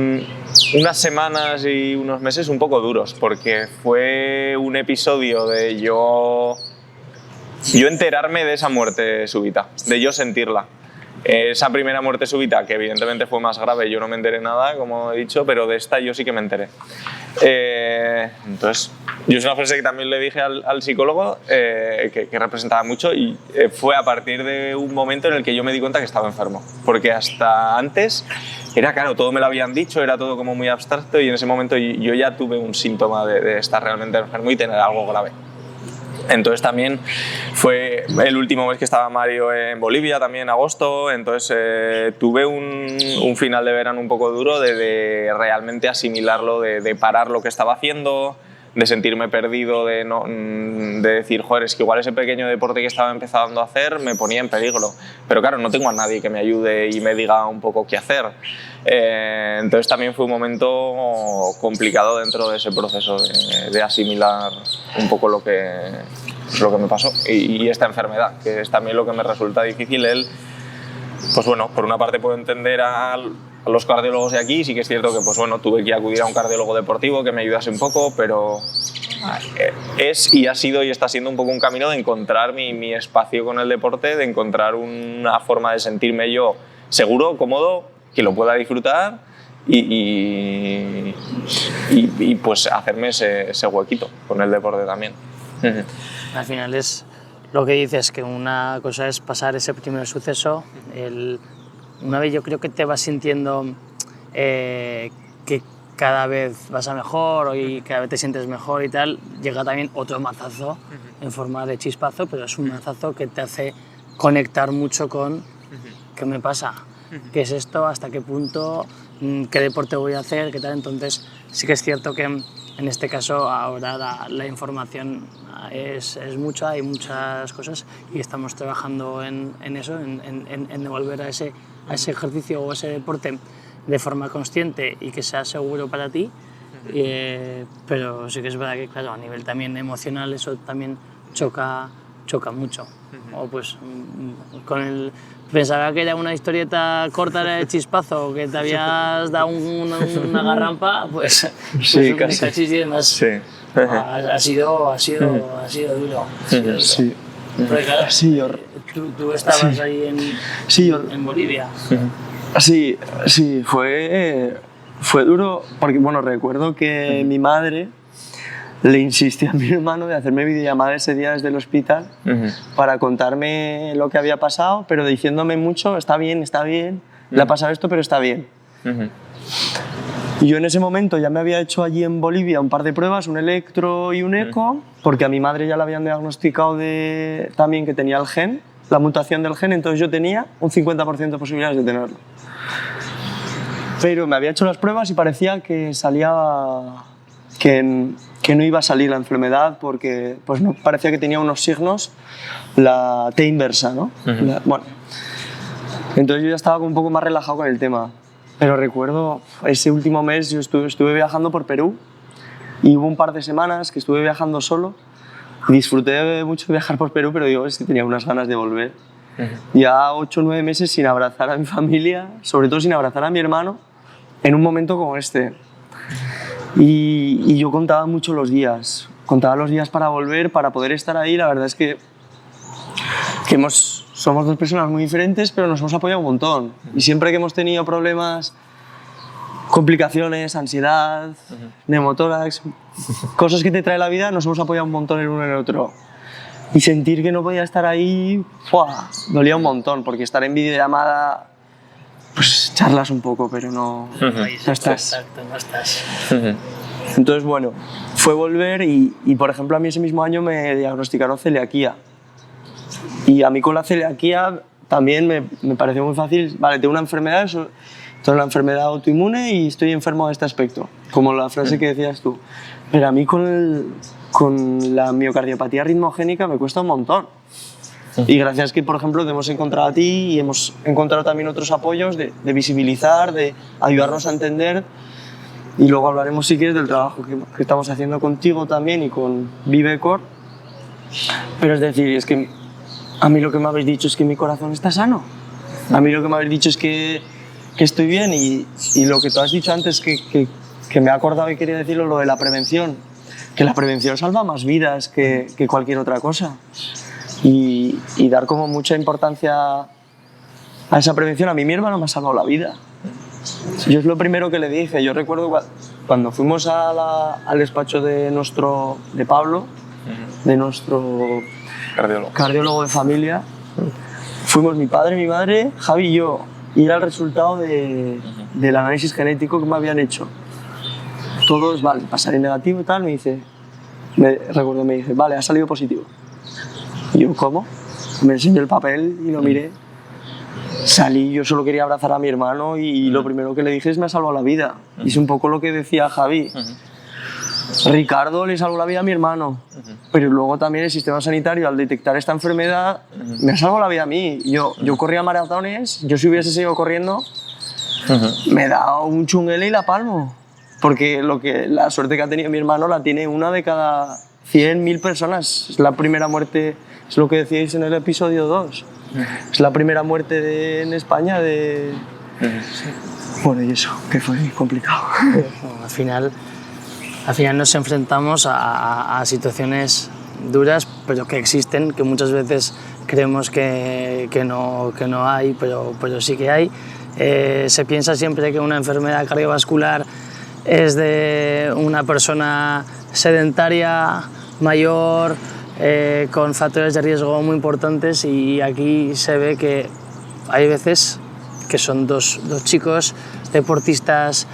semanas y unos meses un poco duros, porque fue un episodio de yo enterarme de esa muerte súbita, de yo sentirla. Esa primera muerte súbita, que evidentemente fue más grave, yo no me enteré nada, como he dicho, pero de esta yo sí que me enteré. Entonces, yo es una frase que también le dije al psicólogo que representaba mucho y fue a partir de un momento en el que yo me di cuenta que estaba enfermo. Porque hasta antes era claro, todo me lo habían dicho, era todo como muy abstracto y en ese momento yo ya tuve un síntoma de estar realmente enfermo y tener algo grave. Entonces también fue el último mes que estaba Mario en Bolivia, también en agosto, entonces tuve un final de verano un poco duro de realmente asimilarlo, de parar lo que estaba haciendo, de sentirme perdido, de decir, joder, es que igual ese pequeño deporte que estaba empezando a hacer me ponía en peligro. Pero claro, no tengo a nadie que me ayude y me diga un poco qué hacer. Entonces también fue un momento complicado dentro de ese proceso de asimilar un poco lo que me pasó. Y esta enfermedad, que es también lo que me resulta difícil. Pues bueno, por una parte puedo entender a los cardiólogos de aquí, sí que es cierto que pues bueno, tuve que acudir a un cardiólogo deportivo que me ayudase un poco, pero es y ha sido y está siendo un poco un camino de encontrar mi espacio con el deporte, de encontrar una forma de sentirme yo seguro, cómodo, que lo pueda disfrutar y pues hacerme ese huequito con el deporte también. Al final es lo que dices, que una cosa es pasar ese primer suceso, una vez yo creo que te vas sintiendo que cada vez vas a mejor y cada vez te sientes mejor y tal, llega también otro mazazo en forma de chispazo, pero es un mazazo que te hace conectar mucho con ¿qué me pasa? ¿Qué es esto? ¿Hasta qué punto? ¿Qué deporte voy a hacer? ¿Qué tal? Entonces sí que es cierto que en este caso ahora la información es mucha, hay muchas cosas y estamos trabajando en eso, en devolver a ese ejercicio o ese deporte de forma consciente y que sea seguro para ti, pero sí que es verdad que claro, a nivel también emocional eso también choca mucho. O pues pensaba que era una historieta corta de chispazo, que te habías dado una garrampa, pues sí, casi. Cachis y demás. Sí. Ha sido duro. Sí. Porque, claro, Sí, tú estabas ahí en Bolivia. Sí, fue duro porque, bueno, recuerdo que mi madre le insistió a mi hermano de hacerme videollamada ese día desde el hospital para contarme lo que había pasado, pero diciéndome mucho, está bien, le ha pasado esto, pero está bien. Y yo en ese momento ya me había hecho allí en Bolivia un par de pruebas, un electro y un eco, porque a mi madre ya le habían diagnosticado también que tenía el gen, la mutación del gen, entonces yo tenía un 50% de posibilidades de tenerlo. Pero me había hecho las pruebas y parecía que salía que no iba a salir la enfermedad porque pues no, parecía que tenía unos signos, la T inversa, ¿no? Bueno, entonces yo ya estaba un poco más relajado con el tema. Pero recuerdo, ese último mes yo estuve viajando por Perú y hubo un par de semanas que estuve viajando solo y disfruté mucho de viajar por Perú, pero digo, es que tenía unas ganas de volver. Ya 8 o 9 meses sin abrazar a mi familia, sobre todo sin abrazar a mi hermano, en un momento como este. Y yo contaba mucho los días para volver, para poder estar ahí. La verdad es que somos dos personas muy diferentes, pero nos hemos apoyado un montón. Y siempre que hemos tenido problemas, complicaciones, ansiedad, neumotórax, cosas que te trae la vida, nos hemos apoyado un montón el uno en el otro. Y sentir que no podía estar ahí, ¡fua!, dolía un montón, porque estar en videollamada, pues charlas un poco, pero no estás. Exacto, no estás. Entonces, bueno, fue volver y, por ejemplo, a mí ese mismo año me diagnosticaron celiaquía. Y a mí con la celiaquía también me pareció muy fácil. Vale, tengo una enfermedad, tengo una enfermedad autoinmune y estoy enfermo de este aspecto, como la frase que decías tú. Pero a mí con la miocardiopatía ritmogénica me cuesta un montón. Y gracias que, por ejemplo, te hemos encontrado a ti y hemos encontrado también otros apoyos de visibilizar, de ayudarnos a entender. Y luego hablaremos, si quieres, del trabajo que estamos haciendo contigo también y con Vivecor. Pero es decir, es que a mí lo que me habéis dicho es que mi corazón está sano. A mí lo que me habéis dicho es que estoy bien y lo que tú has dicho antes que me he acordado y quería decirlo, lo de la prevención. Que la prevención salva más vidas que cualquier otra cosa. Y dar como mucha importancia a esa prevención. A mí mi hermano me ha salvado la vida. Yo es lo primero que le dije. Yo recuerdo cuando fuimos al despacho de Pablo, de nuestro cardiólogo de familia, fuimos mi padre, mi madre, Javi y yo, y era el resultado del análisis genético que me habían hecho. Todos, vale, pasaré negativo y tal, me dice, vale, ha salido positivo. Y yo, ¿cómo? Me enseñó el papel y lo miré. Salí, yo solo quería abrazar a mi hermano y lo primero que le dije es me ha salvado la vida. Y es un poco lo que decía Javi. Ricardo le salvó la vida a mi hermano, pero luego también el sistema sanitario al detectar esta enfermedad me ha salvado la vida a mí. Yo corría maratones, yo si hubiese seguido corriendo me da un chunguele y la palmo, porque la suerte que ha tenido mi hermano la tiene una de cada 100.000 personas. Es la primera muerte, es lo que decíais en el episodio 2. Es la primera muerte en España de... Bueno, y eso, que fue complicado. Al final nos enfrentamos a situaciones duras, pero que existen, que muchas veces creemos que no hay, pero sí que hay. Se piensa siempre que una enfermedad cardiovascular es de una persona sedentaria, mayor, con factores de riesgo muy importantes, y aquí se ve que hay veces que son dos chicos deportistas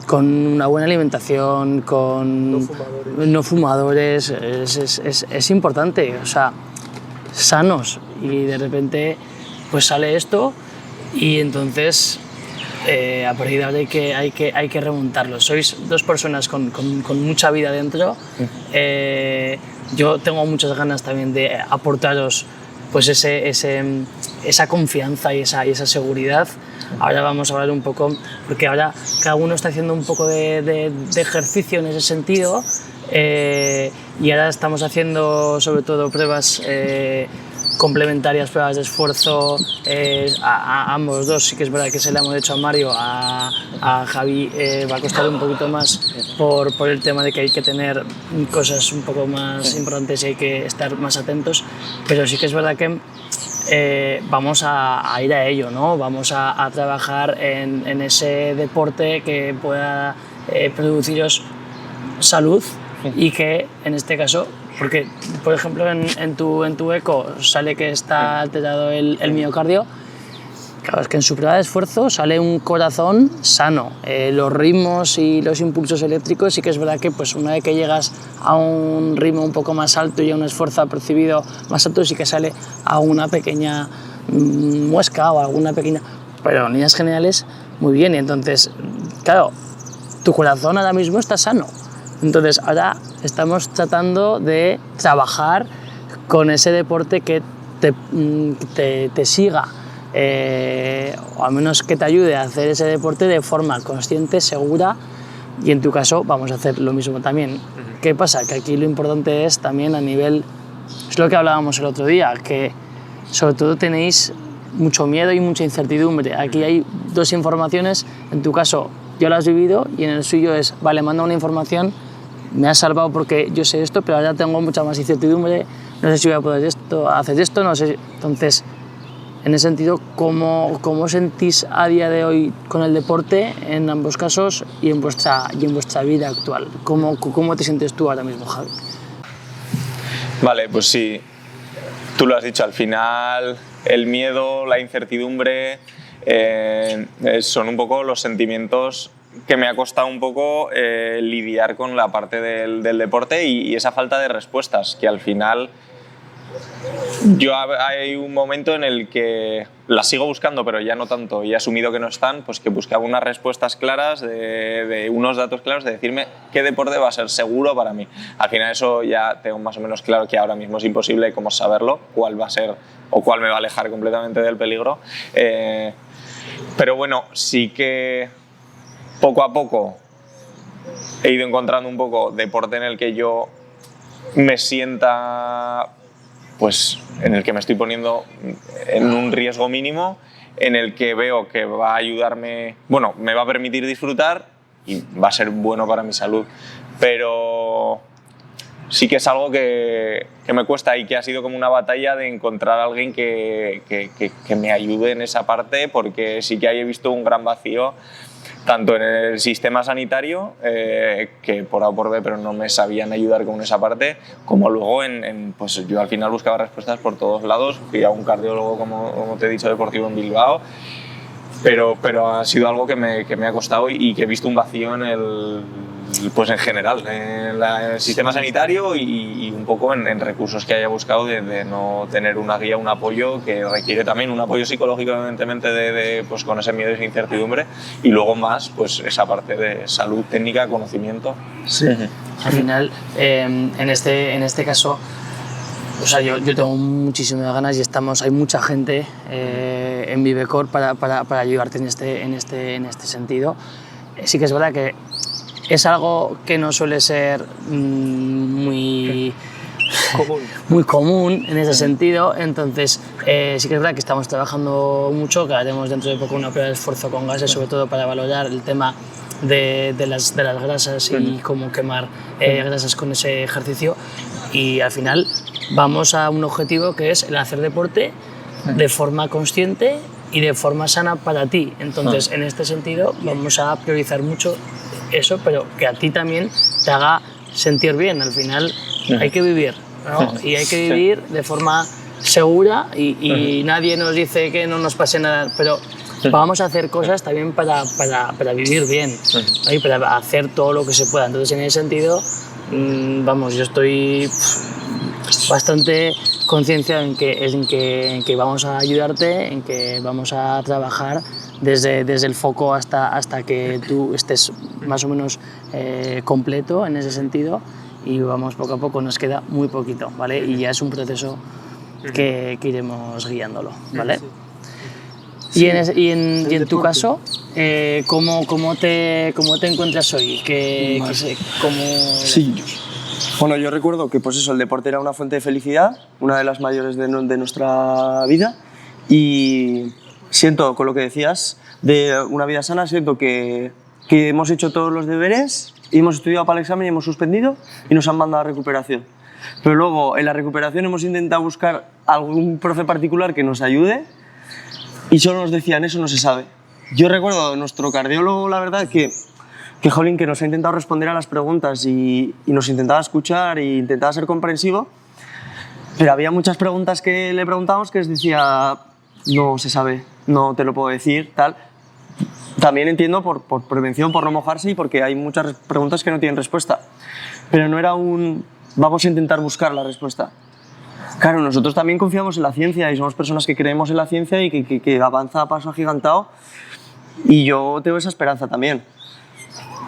con una buena alimentación, con no fumadores, es importante, o sea, sanos, y de repente pues sale esto y entonces a partir de ahora hay que remontarlo. Sois dos personas con mucha vida dentro. Yo tengo muchas ganas también de aportaros pues esa confianza y esa seguridad. Ahora vamos a hablar un poco, porque ahora cada uno está haciendo un poco de ejercicio en ese sentido, y ahora estamos haciendo sobre todo pruebas complementarias, pruebas de esfuerzo a ambos dos. Sí que es verdad que se le hemos hecho a Mario, a Javi va a costar un poquito más por el tema de que hay que tener cosas un poco más importantes y hay que estar más atentos, pero sí que es verdad que vamos a ir a ello, ¿no? Vamos a trabajar en ese deporte que pueda produciros salud y que en este caso, porque por ejemplo en tu eco sale que está alterado el miocardio. Claro, es que en su prueba de esfuerzo sale un corazón sano. Los ritmos y los impulsos eléctricos sí que es verdad que pues una vez que llegas a un ritmo un poco más alto y a un esfuerzo percibido más alto, sí que sale a una pequeña muesca o alguna pequeña... Pero en líneas generales, muy bien. Y entonces, claro, tu corazón ahora mismo está sano. Entonces ahora estamos tratando de trabajar con ese deporte que te siga, o al menos que te ayude a hacer ese deporte de forma consciente, segura, y en tu caso vamos a hacer lo mismo también. ¿Qué pasa? Que aquí lo importante es también a nivel, es lo que hablábamos el otro día, que sobre todo tenéis mucho miedo y mucha incertidumbre. Aquí hay dos informaciones, en tu caso yo la has vivido y en el suyo es, vale, manda una información, me ha salvado porque yo sé esto, pero ahora tengo mucha más incertidumbre, no sé si voy a poder hacer esto, no sé. Entonces, en ese sentido, ¿cómo sentís a día de hoy con el deporte en ambos casos y en vuestra vida actual? ¿Cómo te sientes tú ahora mismo, Javi? Vale, pues sí, tú lo has dicho, al final el miedo, la incertidumbre son un poco los sentimientos que me ha costado un poco lidiar con la parte del deporte y esa falta de respuestas, que al final hay un momento en el que las sigo buscando, pero ya no tanto, y he asumido que no están, pues que buscaba unas respuestas claras, de unos datos claros, de decirme qué deporte va a ser seguro para mí. Al final eso ya tengo más o menos claro, que ahora mismo es imposible como saberlo, cuál va a ser o cuál me va a alejar completamente del peligro. Pero bueno, sí que poco a poco he ido encontrando un poco deporte en el que yo me sienta, pues en el que me estoy poniendo en un riesgo mínimo, en el que veo que va a ayudarme, bueno, me va a permitir disfrutar y va a ser bueno para mi salud. Pero sí que es algo que me cuesta y que ha sido como una batalla de encontrar a alguien que me ayude en esa parte, porque sí que ahí he visto un gran vacío tanto en el sistema sanitario, que por A o por B, pero no me sabían ayudar con esa parte, como luego pues yo al final buscaba respuestas por todos lados. Fui a un cardiólogo, como te he dicho, deportivo en Bilbao, pero ha sido algo que me ha costado y que he visto un vacío pues en general, en el sistema sanitario y un poco en recursos que haya buscado de no tener una guía, un apoyo que requiere también un apoyo psicológico, evidentemente, pues con ese miedo y esa incertidumbre, y luego más pues esa parte de salud técnica, conocimiento. Sí. Al final, en este caso, o sea, yo tengo muchísimas ganas y hay mucha gente en Vivecor para ayudarte en este sentido. Sí que es verdad que es algo que no suele ser muy común en ese sentido, entonces sí que es verdad que estamos trabajando mucho, que haremos dentro de poco una prueba de esfuerzo con gases, sobre todo para valorar el tema de las grasas y cómo quemar grasas con ese ejercicio, y al final vamos a un objetivo que es el hacer deporte de forma consciente y de forma sana para ti. Entonces, en este sentido, vamos a priorizar mucho eso, pero que a ti también te haga sentir bien. Al final hay que vivir, ¿no? Y hay que vivir de forma segura y nadie nos dice que no nos pase nada, pero vamos a hacer cosas también para vivir bien, ¿no? Y para hacer todo lo que se pueda. Entonces, en ese sentido, vamos, yo estoy bastante concienciado en que vamos a ayudarte, en que vamos a trabajar desde el foco hasta que tú estés más o menos completo en ese sentido, y vamos poco a poco, nos queda muy poquito, ¿vale? Y ya es un proceso que iremos guiándolo, ¿vale? Sí. Y en tu caso, ¿cómo te encuentras hoy? Sí. Bueno, yo recuerdo que pues eso, el deporte era una fuente de felicidad, una de las mayores de nuestra vida, y siento, con lo que decías de una vida sana, siento que hemos hecho todos los deberes, y hemos estudiado para el examen y hemos suspendido y nos han mandado a recuperación. Pero luego en la recuperación hemos intentado buscar algún profe particular que nos ayude y solo nos decían, eso no se sabe. Yo recuerdo a nuestro cardiólogo, la verdad, que jolín, que nos ha intentado responder a las preguntas y nos intentaba escuchar e intentaba ser comprensivo, pero había muchas preguntas que le preguntábamos que les decía, no se sabe, no te lo puedo decir, tal. También entiendo por prevención, por no mojarse y porque hay muchas preguntas que no tienen respuesta, pero no era vamos a intentar buscar la respuesta. Claro, nosotros también confiamos en la ciencia y somos personas que creemos en la ciencia y que avanza a paso agigantado, y yo tengo esa esperanza también.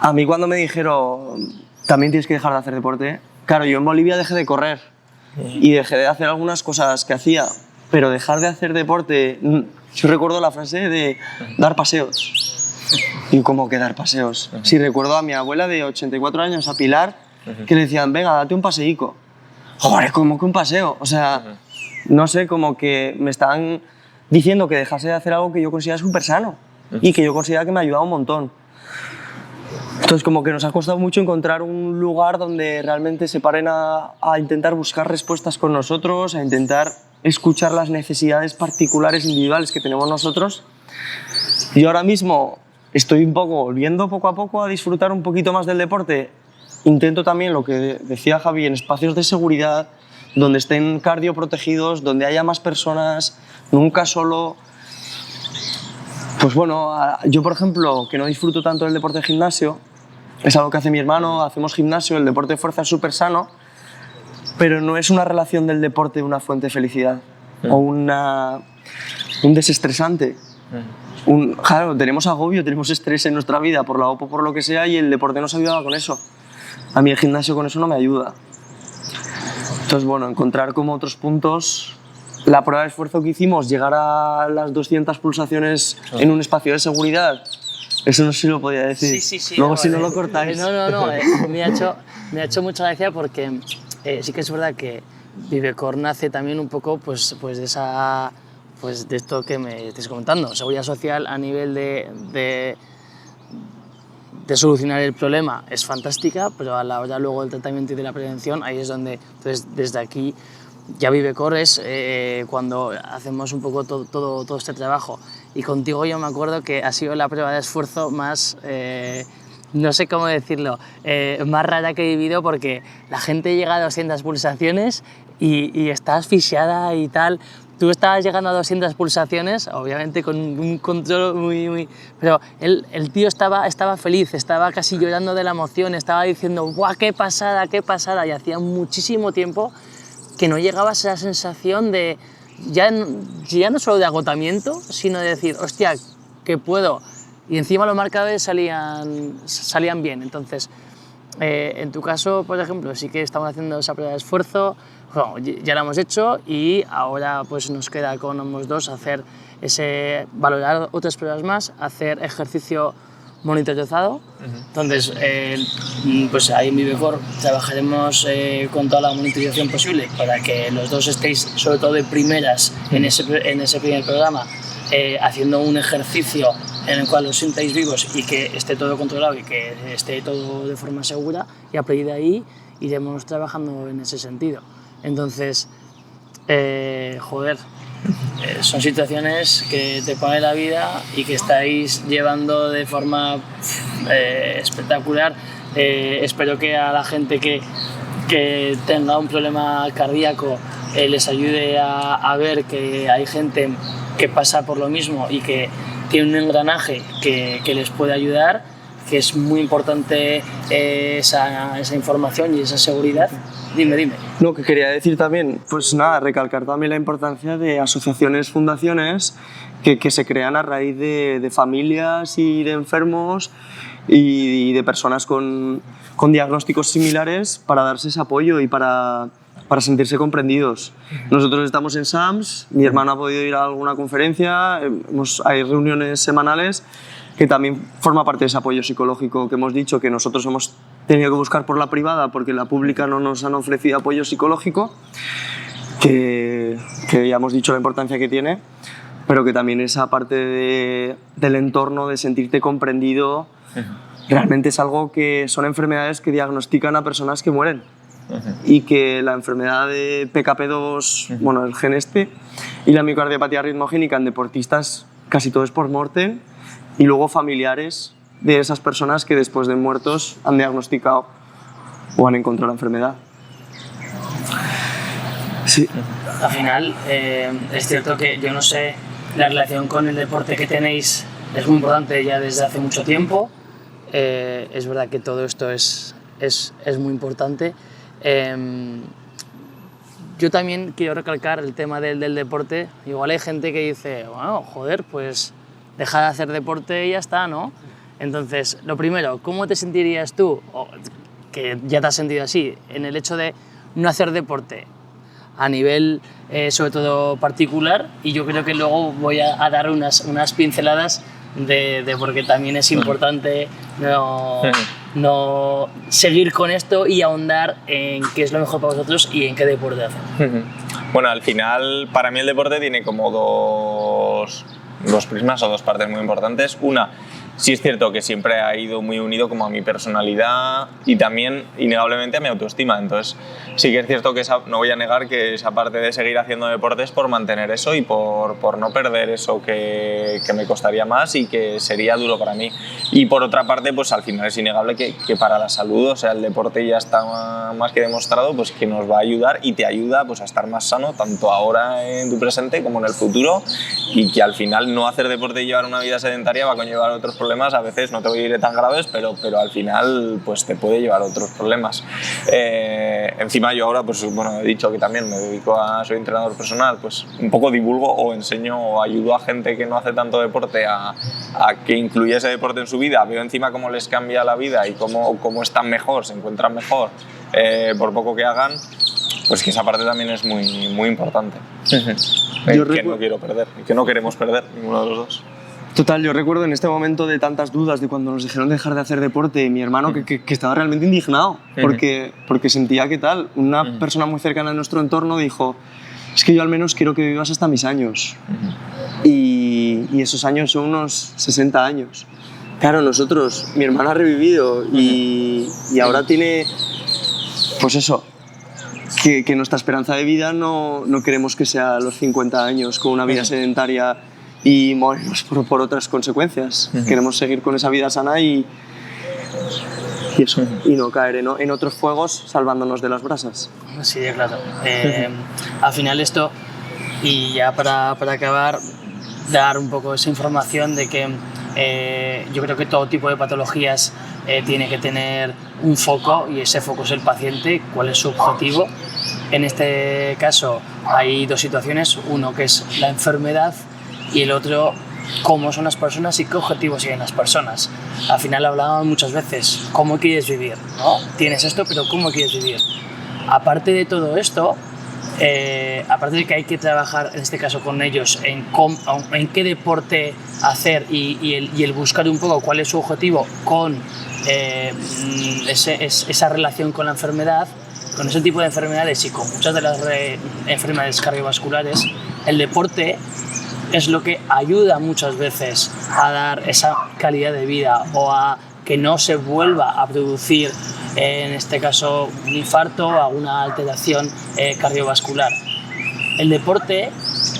A mí cuando me dijeron, también tienes que dejar de hacer deporte, claro, yo en Bolivia dejé de correr y dejé de hacer algunas cosas que hacía, pero dejar de hacer deporte, yo recuerdo la frase de dar paseos. ¿Y cómo que dar paseos? Sí, recuerdo a mi abuela de 84 años, a Pilar, que le decían, venga, date un paseico. Joder, ¿cómo que un paseo? O sea, no sé, como que me estaban diciendo que dejase de hacer algo que yo consideraba súper sano y que yo consideraba que me ayudaba un montón. Entonces, como que nos ha costado mucho encontrar un lugar donde realmente se paren a intentar buscar respuestas con nosotros, a intentar escuchar las necesidades particulares, individuales que tenemos nosotros. Y ahora mismo estoy un poco volviendo poco a poco a disfrutar un poquito más del deporte. Intento también, lo que decía Javi, en espacios de seguridad, donde estén cardio protegidos, donde haya más personas, nunca solo. Pues bueno, yo por ejemplo, que no disfruto tanto del deporte de gimnasio, es algo que hace mi hermano, hacemos gimnasio, el deporte de fuerza es súper sano, pero no es una relación del deporte una fuente de felicidad o un desestresante. Claro, tenemos agobio, tenemos estrés en nuestra vida por la OPO, por lo que sea, y el deporte nos ayuda con eso. A mí el gimnasio con eso no me ayuda. Entonces, bueno, encontrar como otros puntos. La prueba de esfuerzo que hicimos, llegar a las 200 pulsaciones en un espacio de seguridad, eso no sé si lo podía decir. Sí. Luego si no lo cortáis. No, me ha hecho mucha gracia porque sí que es verdad que Vivecor nace también un poco pues de esa... Pues de esto que me estáis comentando, seguridad social a nivel de de solucionar el problema es fantástica, pero a la hora luego del tratamiento y de la prevención, ahí es donde, entonces, desde aquí, ya Vivecor es cuando hacemos un poco todo este trabajo. Y contigo yo me acuerdo que ha sido la prueba de esfuerzo más, no sé cómo decirlo, más rara que he vivido, porque la gente llega a 200 pulsaciones y está asfixiada y tal. Tú estabas llegando a 200 pulsaciones, obviamente con un control muy... Pero el tío estaba feliz, estaba casi llorando de la emoción, estaba diciendo ¡guau, qué pasada, qué pasada! Y hacía muchísimo tiempo que no llegabas a esa sensación de, ya no solo de agotamiento, sino de decir, hostia, que puedo. Y encima los marcadores salían bien. Entonces, en tu caso, por ejemplo, sí que estamos haciendo esa prueba de esfuerzo, bueno, ya la hemos hecho y ahora pues nos queda con ambos dos hacer valorar otras pruebas más, hacer ejercicio monitorizado. Entonces, pues ahí en Vivecor trabajaremos con toda la monitorización posible para que los dos estéis, sobre todo de primeras, en ese primer programa, haciendo un ejercicio en el cual os sintáis vivos y que esté todo controlado y que esté todo de forma segura, y a partir de ahí iremos trabajando en ese sentido. Entonces, son situaciones que te pone la vida y que estáis llevando de forma espectacular. Espero que a la gente que tenga un problema cardíaco les ayude a ver que hay gente que pasa por lo mismo y que tiene un engranaje que les puede ayudar, que es muy importante esa información y esa seguridad. Dime. No, que quería decir también, pues nada, recalcar también la importancia de asociaciones, fundaciones que se crean a raíz de familias y de enfermos y de personas con diagnósticos similares, para darse ese apoyo y para sentirse comprendidos. Nosotros estamos en SAMS, mi hermano ha podido ir a alguna conferencia, hay reuniones semanales, que también forma parte de ese apoyo psicológico que hemos dicho, que nosotros hemos tenido que buscar por la privada porque en la pública no nos han ofrecido apoyo psicológico, que ya hemos dicho la importancia que tiene, pero que también esa parte del entorno, de sentirte comprendido, realmente es algo que son enfermedades que diagnostican a personas que mueren. Y que la enfermedad de PKP2, bueno, el gen y la miocardiopatía ritmogénica en deportistas casi todo es por mortem, y luego familiares de esas personas que después de muertos han diagnosticado o han encontrado la enfermedad. Sí. Al final, es cierto que yo no sé, la relación con el deporte que tenéis es muy importante ya desde hace mucho tiempo. Es verdad que todo esto es muy importante. Yo también quiero recalcar el tema del deporte. Igual hay gente que dice, bueno, joder, pues deja de hacer deporte y ya está, ¿no? Entonces, lo primero, ¿cómo te sentirías tú, o que ya te has sentido así, en el hecho de no hacer deporte a nivel, sobre todo, particular? Y yo creo que luego voy a dar unas pinceladas porque también es importante no seguir con esto y ahondar en qué es lo mejor para vosotros y en qué deporte hacer. Bueno, al final, para mí el deporte tiene como dos prismas o dos partes muy importantes. Una, sí es cierto que siempre ha ido muy unido como a mi personalidad y también innegablemente a mi autoestima. Entonces sí que es cierto que no voy a negar que esa parte de seguir haciendo deportes por mantener eso y por no perder eso que me costaría más y que sería duro para mí. Y por otra parte, pues al final es innegable que para la salud, o sea, el deporte ya está más que demostrado, pues que nos va a ayudar y te ayuda pues a estar más sano tanto ahora en tu presente como en el futuro, y que al final no hacer deporte y llevar una vida sedentaria va a conllevar otros problemas, a veces no te voy a ir tan graves, pero al final pues te puede llevar a otros problemas. Encima yo ahora, pues bueno, he dicho que también me dedico soy entrenador personal, pues un poco divulgo o enseño o ayudo a gente que no hace tanto deporte a que incluya ese deporte en su vida. Veo encima cómo les cambia la vida y cómo están mejor, se encuentran mejor por poco que hagan, pues que esa parte también es muy, muy importante. Que no quiero perder y que no queremos perder ninguno de los dos. Total, yo recuerdo en este momento de tantas dudas de cuando nos dijeron dejar de hacer deporte, mi hermano que estaba realmente indignado porque sentía que tal, una persona muy cercana a nuestro entorno dijo, es que yo al menos quiero que vivas hasta mis años, y esos años son unos 60 años. Claro, mi hermana ha revivido y ahora tiene, pues eso, que nuestra esperanza de vida no queremos que sea a los 50 años con una vida sedentaria y morirnos por otras consecuencias. Queremos seguir con esa vida sana y eso, y no caer en otros fuegos salvándonos de las brasas. Sí, claro. Al final esto, y ya para acabar, dar un poco esa información de que yo creo que todo tipo de patologías tiene que tener un foco, y ese foco es el paciente, cuál es su objetivo. En este caso hay dos situaciones, uno que es la enfermedad y el otro cómo son las personas y qué objetivos tienen las personas. Al final hablábamos muchas veces, ¿cómo quieres vivir? ¿No? Tienes esto, pero ¿cómo quieres vivir? Aparte de todo esto, aparte de que hay que trabajar en este caso con ellos en qué deporte hacer y el buscar un poco cuál es su objetivo con esa relación con la enfermedad, con ese tipo de enfermedades y con muchas de las enfermedades cardiovasculares, el deporte es lo que ayuda muchas veces a dar esa calidad de vida o a que no se vuelva a producir, en este caso, un infarto o alguna alteración cardiovascular. El deporte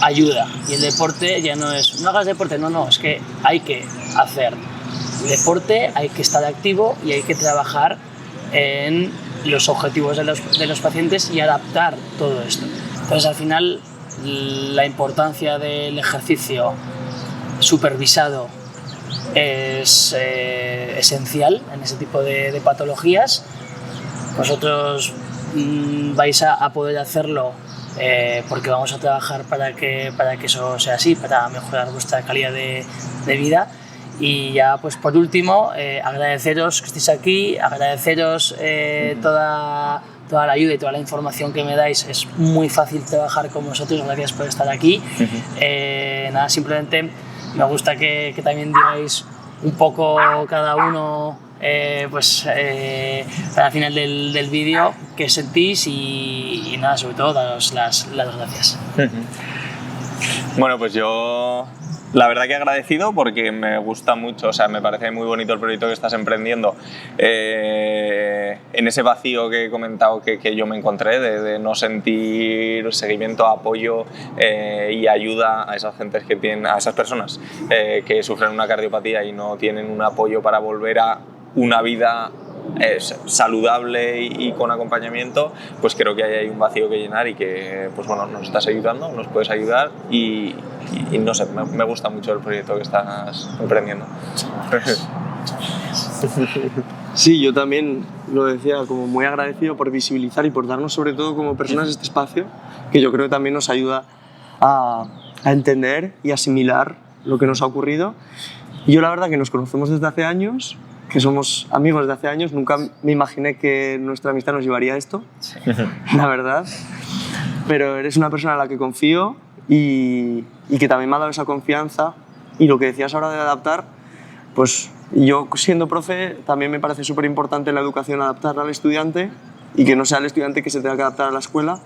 ayuda, y el deporte ya no es, no hagas deporte, no, es que hay que hacer deporte, hay que estar activo y hay que trabajar en los objetivos de los pacientes y adaptar todo esto. Entonces, al final, la importancia del ejercicio supervisado es esencial en ese tipo de patologías. Vosotros vais a poder hacerlo porque vamos a trabajar para que eso sea así, para mejorar vuestra calidad de vida. Y ya, pues por último, agradeceros que estéis aquí, agradeceros toda la ayuda y toda la información que me dais. Es muy fácil trabajar con vosotros, gracias por estar aquí. Nada, simplemente me gusta que también digáis un poco cada uno, al final del vídeo, qué sentís y nada, sobre todo daros las gracias. Bueno, pues yo la verdad que agradecido porque me gusta mucho, o sea, me parece muy bonito el proyecto que estás emprendiendo. En ese vacío que he comentado que yo me encontré de no sentir seguimiento, apoyo y ayuda a esas gentes que tienen, a esas personas que sufren una cardiopatía y no tienen un apoyo para volver a una vida saludable y con acompañamiento, pues creo que hay un vacío que llenar y que, pues bueno, nos estás ayudando, nos puedes ayudar y no sé, me gusta mucho el proyecto que estás emprendiendo. Sí, yo también lo decía, como muy agradecido por visibilizar y por darnos sobre todo como personas este espacio, que yo creo que también nos ayuda a entender y asimilar lo que nos ha ocurrido. Y yo la verdad que nos conocemos desde hace años, que somos amigos desde hace años, nunca me imaginé que nuestra amistad nos llevaría a esto, la verdad. Pero eres una persona en la que confío y que también me ha dado esa confianza. Y lo que decías ahora de adaptar, pues yo siendo profe también me parece súper importante en la educación adaptar al estudiante y que no sea el estudiante que se tenga que adaptar a la escuela.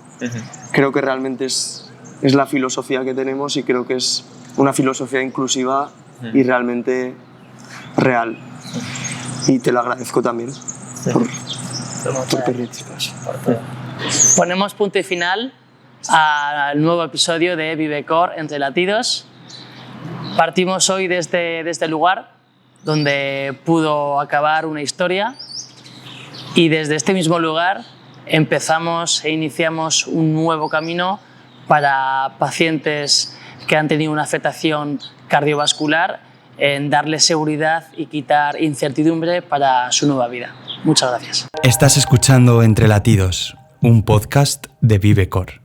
Creo que realmente es la filosofía que tenemos y creo que es una filosofía inclusiva y realmente real. Y te lo agradezco también por permitirnos. Ponemos punto y final al nuevo episodio de Vivecor Entre Latidos. Partimos hoy desde este lugar donde pudo acabar una historia y desde este mismo lugar empezamos e iniciamos un nuevo camino para pacientes que han tenido una afectación cardiovascular, en darles seguridad y quitar incertidumbre para su nueva vida. Muchas gracias. Estás escuchando Entre Latidos, un podcast de Vivecor.